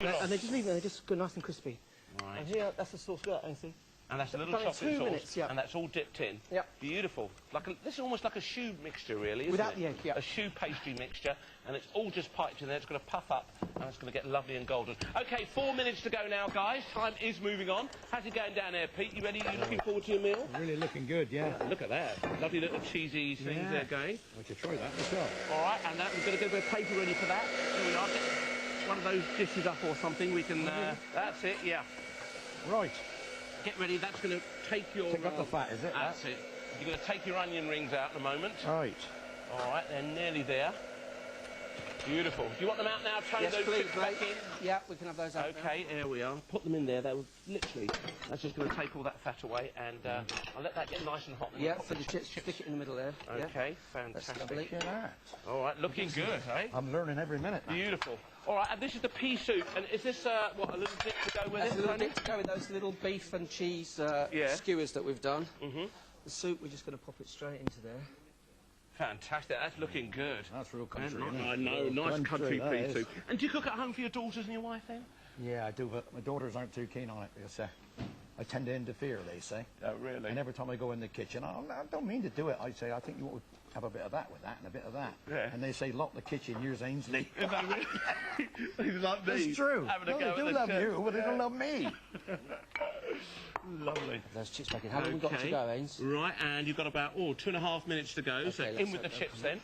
And they just leave it, they just go nice and crispy. Right. And here, that's the sauce for that, see? And that's a little Done in chocolate 2 sauce, minutes, yeah. and that's all dipped in. Yep. Beautiful. This is almost like a choux mixture, really, isn't Without it? the egg, yeah. A choux pastry mixture, and it's all just piped in there. It's going to puff up, and it's going to get lovely and golden. OK, 4 minutes to go now, guys. Time is moving on. How's it going down there, Pete? You ready? You looking forward to your meal? Really looking good, yeah. Look at that. Lovely little cheesy things there going. I could try that myself. All right, and we've got to get a bit of paper ready for that. Here we are. Get one of those dishes up or something. We can... that's it, yeah. Right. Get ready, that's going to take your... Take up the fat, is it? That's it. You're going to take your onion rings out in a moment. Right. All right, they're nearly there. Beautiful. Do you want them out now, Tony? Yes, those please, chips back in? Yeah, we can have those out OK, here we are. Put them in there. That was literally... That's just going to take all that fat away, and I'll let that get nice and hot. Yeah, for the chips, stick it in the middle there. OK, yeah. fantastic. Look at that. All right, looking good, eh? I'm learning every minute now. Beautiful. All right, and this is the pea soup. And is this, what, a little dip to go with That's it, a little Tony? bit to go with those little beef and cheese skewers that we've done. The soup, we're just going to pop it straight into there. Fantastic. That's looking good. That's real country, isn't it? I know, nice country that pea soup. And do you cook at home for your daughters and your wife then? Yeah, I do, but my daughters aren't too keen on it because I tend to interfere, they say. Oh, really? And every time I go in the kitchen, I don't mean to do it. I say, I think you ought to have a bit of that with that and a bit of that. Yeah. And they say, lock the kitchen, here's Ainsley. Is that really? He's like me. It's true. Having a No, go they do at love the you, but they don't love me. Lovely. Those chips back in. How long have we got to go, Ains? Right, and you've got about, 2.5 minutes to go. Okay, So in with the chips then.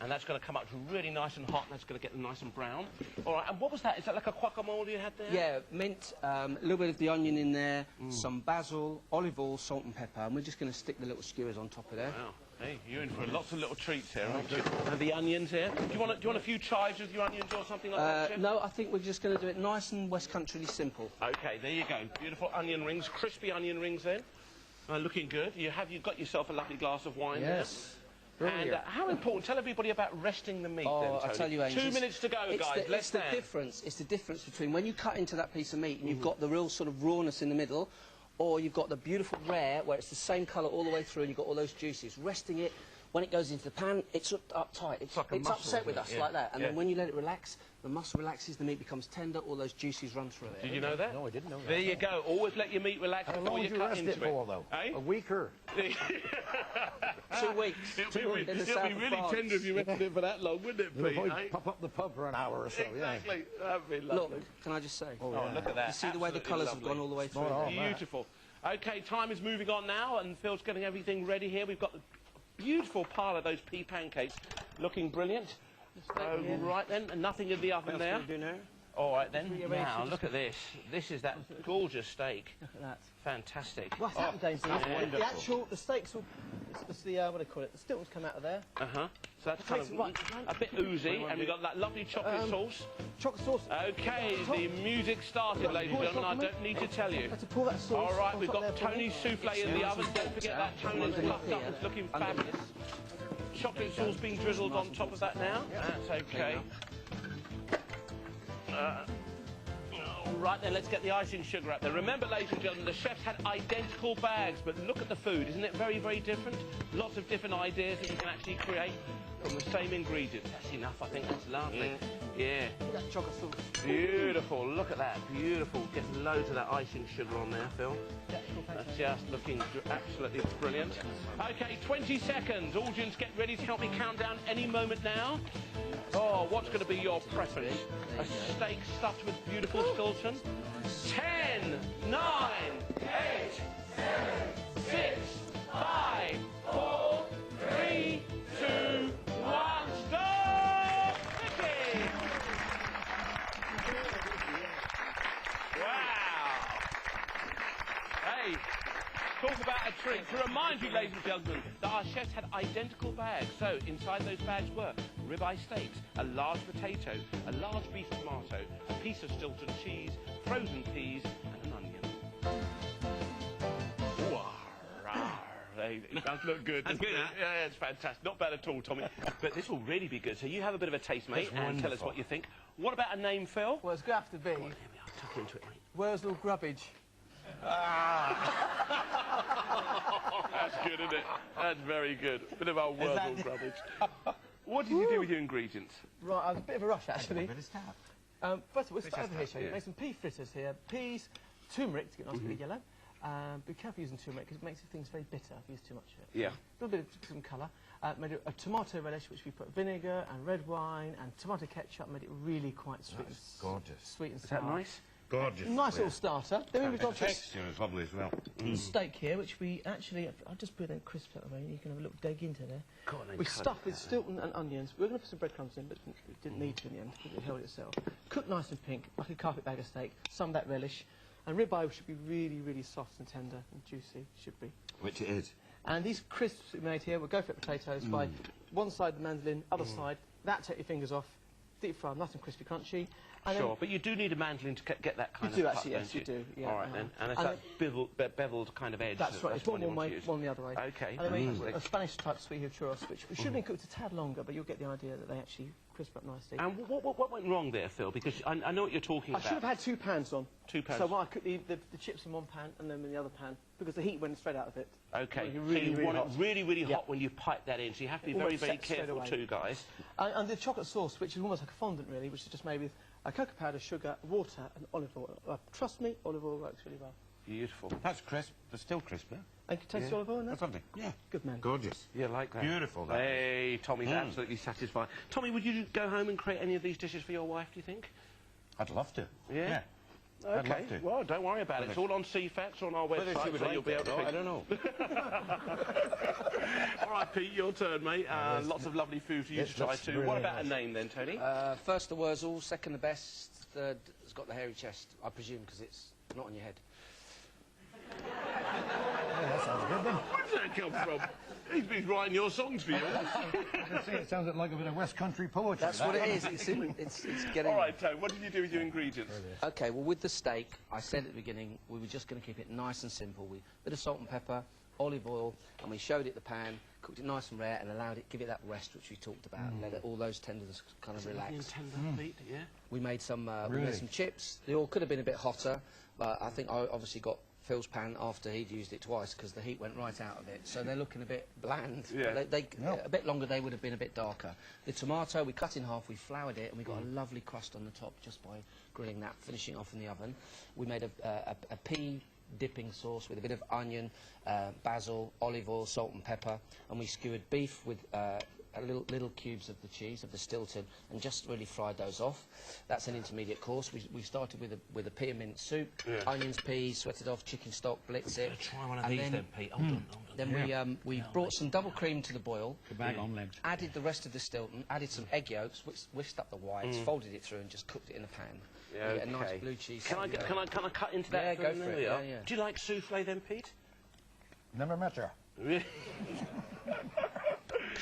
And that's going to come up really nice and hot. And that's going to get them nice and brown. All right, and what was that? Is that like a guacamole you had there? Yeah, mint, a little bit of the onion in there, some basil, olive oil, salt and pepper, and we're just going to stick the little skewers on top of there. Wow. Hey, you're in for lots of little treats here, aren't you? And the onions here. Do you want a few chives with your onions or something like that, Chef? No, I think we're just going to do it nice and West Country simple. OK, there you go. Beautiful onion rings, crispy onion rings then. Looking good. You've got yourself a lovely glass of wine there. Yes. And how important? Tell everybody about resting the meat. Then, Tony. I'll tell you, Ains, 2 minutes to go, guys. It's the difference. It's the difference between when you cut into that piece of meat and you've got the real sort of rawness in the middle, or you've got the beautiful rare where it's the same colour all the way through and you've got all those juices. Resting it, when it goes into the pan, it's uptight. It's like a muscle, upset with us yeah. like that. And Yeah. then when you let it relax, the muscle relaxes, the meat becomes tender, all those juices run through it. Did you know that? No, I didn't know that. There you go. Always let your meat relax How before long you did you cut rest into it for, though? Eh? A week or? 2 weeks. It'll be really tender if you rested it for that long, wouldn't it, Pete? We'll Eh? pop up the pub for an hour or so, Exactly. That'd be lovely. Look, can I just say? Oh, look at that. You see the way the Absolutely colours have lovely. gone all the way through? Spot on. Beautiful. OK, time is moving on now, and Phil's getting everything ready here. We've got a beautiful pile of those pea pancakes, looking brilliant. Right then, and nothing in the oven there. All right then. Now look at this. This is that gorgeous steak. Look at that. Fantastic. What's happened, Daisy? wonderful. The steaks will, it's the, what do they call it? The stiltons come out of there. So that's kind of a bit oozy, and we've got that lovely chocolate sauce. Chocolate sauce. OK, the music started, ladies and gentlemen. I don't need to tell you. Have to pour that sauce. All right, on we've top got there for me. Tony's souffle in the oven. Don't forget that Tony's puffed up. It's looking fabulous. Chocolate sauce being drizzled on top of that now. That's OK. Right then, let's get the icing sugar up there. Remember, ladies and gentlemen, the chefs had identical bags, but look at the food. Isn't it very, very different? Lots of different ideas that you can actually create from the same ingredients. That's enough, I think. That's lovely. Yeah. That chocolate sauce. Beautiful. Look at that. Beautiful. Get loads of that icing sugar on there, Phil. That's just looking absolutely brilliant. OK, 20 seconds. Audience, get ready to help me count down any moment now. Oh, what's going to be your preference? A steak stuffed with beautiful Stilton? 10, 9, 8, 7, 6, 5, 4, 3, 2, 1. Stop! Cooking! Wow! Hey, talk about a treat. To remind you, ladies and gentlemen, that our chefs had identical bags. So inside those bags were ribeye steaks, a large potato, a large beef tomato, a piece of Stilton cheese, frozen peas, and an onion. It does look good. That's good, yeah, it's fantastic. Not bad at all, Tommy. But this will really be good. So you have a bit of a taste, mate, and tell us what you think. What about a name, Phil? Well, it's going to have to be. There we are. Tuck into it, mate. Wurzels grubbage. That's good, isn't it? That's very good. Bit of our Wurzels rubbish. What did you do with your ingredients? Right, I was a bit of a rush, actually. First of all, let's start over here, show you. yeah. Make some pea fritters here. Peas, turmeric to get nice bit yellow. Be careful using turmeric because it makes things very bitter if you use too much of it. Yeah. A little bit of some colour. Made a tomato relish, which we put vinegar and red wine and tomato ketchup, made it really quite sweet. That's gorgeous. Sweet and Is sour. that nice? Gorgeous. Nice little starter. Then we've got The texture is lovely as well. steak here, which we actually, I'll just put a crisp that away, you can have a little dig into there. Go on then, We cut stuffed it. with Stilton and onions. We were going to put some breadcrumbs in, but we didn't need to in the end because it held itself. Cooked nice and pink, like a carpetbagger steak. Some of that relish. And ribeye should be really, really soft and tender and juicy, should be. Which it is. And these crisps we made here, we'll go for potatoes by one side the mandolin, other side, that take your fingers off, deep fry, nice and crispy, crunchy. And Sure, but you do need a mandolin to get that kind You do of cut, actually, yes, don't you do, yeah. All right, then. And it's And that beveled kind of edge. that's right, it's one you want way, to use. one the other way. Okay. And then we fantastic. a Spanish type sweet here churros, which should have been cooked a tad longer, but you'll get the idea that they actually crisp up nicely. And what went wrong there, Phil? Because I know what you're talking I about. should have had 2 pans on. 2 pans. So I cooked the chips in one pan and then in the other pan, because the heat went straight out of it. Okay, Really, so you really want hot. it really, really Yeah. hot when you pipe that in, so you have to be It very, almost very sets straight careful away. too, guys. And the chocolate sauce, which is almost like a fondant really, which is just made with cocoa powder, sugar, water and olive oil. Trust me, olive oil works really well. Beautiful. That's crisp, but still crisp, yeah? And you can taste the olive oil in that? That's lovely. Yeah. Good man. Gorgeous. Yeah, like that. Beautiful, that is. Hey, Tommy's absolutely satisfied. Tommy, would you go home and create any of these dishes for your wife, do you think? I'd love to. Yeah? I'd Okay, love to. well, don't worry about it. It's all on CFAX on our Whether she website, would so like you'll be it able to or not, pick. I don't know. All right, Pete, your turn, mate. Lots of lovely food for you Yes, to try that's too. really What about nice. a name then, Tony? First the Wurzels, second the best, third has got the hairy chest, I presume, because it's not on your head. Yeah, that sounds good then. Where does that come from? He's been writing your songs for you. See, it sounds like a bit of West Country poetry. That's what it is. It's getting... All right, Tony, what did you do with your ingredients? OK, well, with the steak, I said at the beginning, we were just going to keep it nice and simple. We bit of salt and pepper, olive oil, and we showed it the pan, cooked it nice and rare, and allowed it, give it that rest which we talked about, and let it, all those tenders kind of relax. Tender, Pete, yeah? We made some Really? chips. They all could have been a bit hotter, but I think I obviously got Phil's pan after he'd used it twice because the heat went right out of it. So they're looking a bit bland. Yeah. A bit longer, they would have been a bit darker. The tomato, we cut in half, we floured it, and we got a lovely crust on the top just by grilling that, finishing off in the oven. We made a pea dipping sauce with a bit of onion, basil, olive oil, salt and pepper, and we skewered beef with little cubes of the cheese, of the Stilton, and just really fried those off. That's an intermediate course. We started with a pea and mint soup, onions, peas, sweated off, chicken stock, blitz it. Try one of and these then, Pete. Hold on. Then we brought some double cream to the boil, Bag on legs. added the rest of the Stilton, added some egg yolks, whisked up the whites, folded it through and just cooked it in the pan. Yeah, We get a nice okay. blue cheese. Can I cut into that? Yeah, go There for it. we are. Yeah, yeah. Do you like souffle then, Pete? Never met her. Really?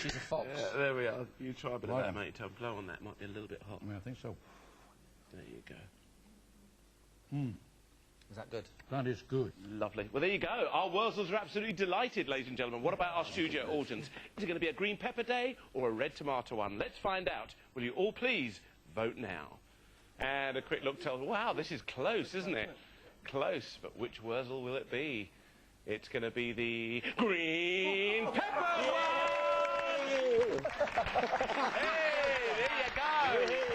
She's a fox. Yeah, there we are. You try a bit of Right that, then. mate. Blow on that. Might be a little bit hot. I think so. There you go. Is that good? That is good. Lovely. Well, there you go. Our Wurzels are absolutely delighted, ladies and gentlemen. What about our studio audience? Is it going to be a green pepper day or a red tomato one? Let's find out. Will you all please vote now? And a quick look tells, wow, this is close, isn't it? Close, but which Wurzel will it be? It's going to be the green pepper one! Hey, there you go!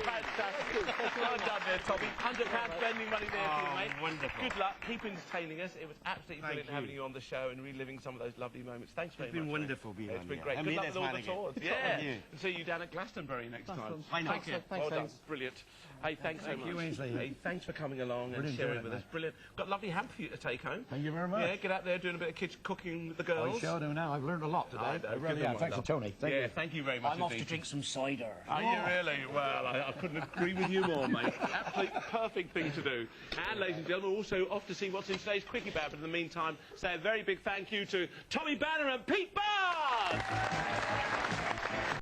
Fantastic. Well done there, Tommy. £100 spending money there for you, mate. wonderful. Good luck. Keep entertaining us. It was absolutely brilliant having you on the show and reliving some of those lovely moments. Thanks very much. been mate. wonderful being It's on been here. great. I Good mean luck this with all the man again. tours. Thank Yeah. you. And see you down at Glastonbury next time. I know. Thanks, Well done. James. Brilliant. Hey, thanks so Thank much. you, Ainsley. Hey, thanks for coming along and Brilliant sharing doing it, with us. mate. Brilliant. Got a lovely hamper for you to take home. Thank you very much. Yeah, get out there doing a bit of kitchen cooking with the girls. I shall do now. I've learned a lot today. I know. really Good have. one, Thanks to love. Tony. Thank Yeah, you. thank you very much I'm off to indeed. drink some cider. Are you really? Well, I couldn't agree with you more, mate. Absolutely perfect thing to do. And, ladies and gentlemen, we're also off to see what's in today's Quickie Bab. But in the meantime, say a very big thank you to Tommy Banner and Pete Bard!